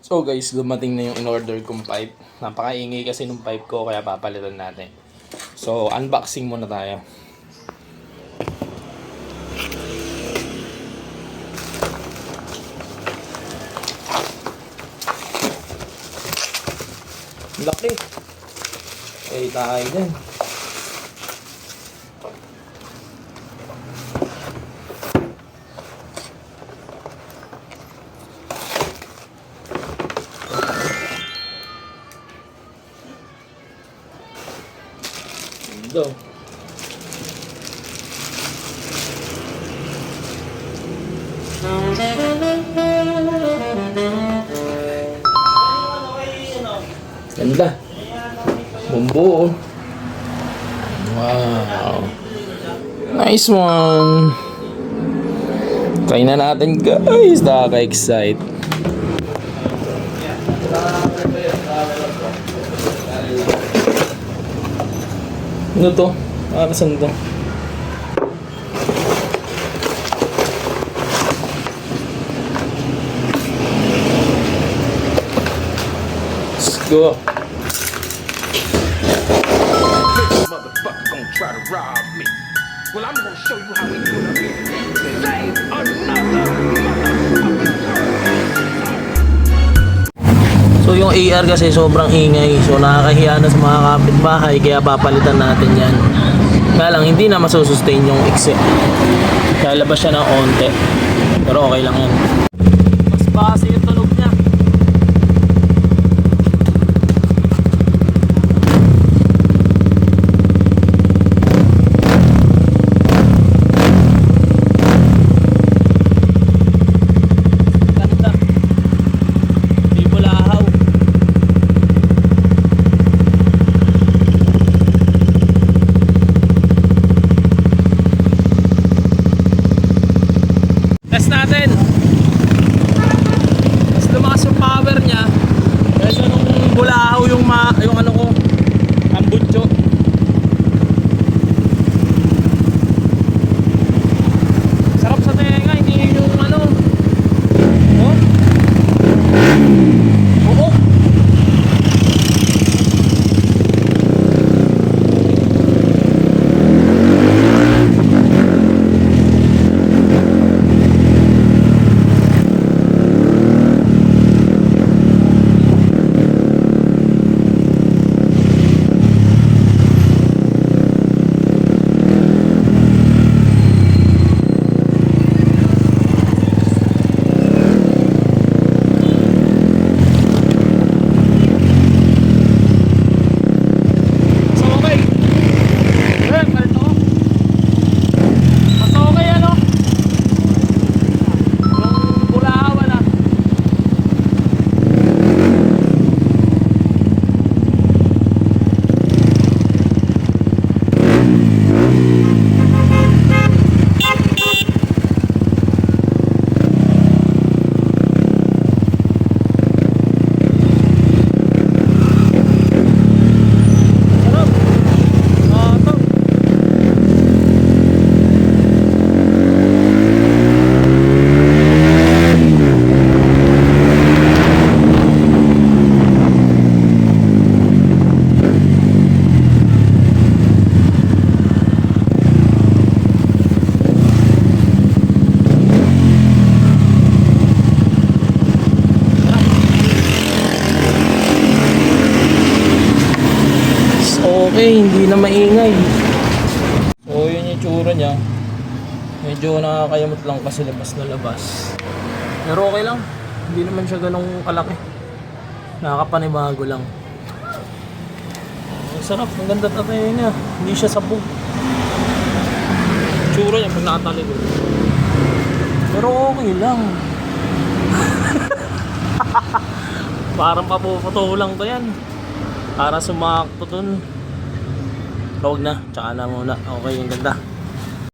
So guys, dumating na yung in-order kong pipe. Napakaingay kasi nung pipe ko kaya papalitan natin. So, unboxing muna tayo. Laki. Eh, tayo din. Ito. Ganda. Bumbu. Wow. Nice one. Try na natin guys. Nakaka-excite. Ano to? Saan to? Let's go. Motherfucker gonna try to rob me. Well, I'm gonna show you how we do it. Save another So yung AR kasi sobrang ingay. So nakakahiya na sa mga kapitbahay. Kaya papalitan natin yan. Kaya lang hindi na masusustain yung exit. Lalabas siya ng onte. Pero okay lang yan. Mas base yung tunog niya. Test natin. Mas lumakas yung power niya. Kaysa nung bulahaw yung ano ko, ambutso. Sarap sa tenga, hindi yung ano. Oh? Oo. Okay, hindi na maingay. So yun yung tsura niya. Medyo nakakayamot lang kasi labas na labas. Pero okay lang. Hindi naman siya ganong kalaki. Nakakapanibago lang. Ang sarap, ang ganda tatay niya. Hindi siya sabog. Tsura niya pag nakatalikod. Pero okay lang. Parang papuputo lang to yan. Para sumakto dun. Huwag na, tsaka na muna. Okay, yung ganda.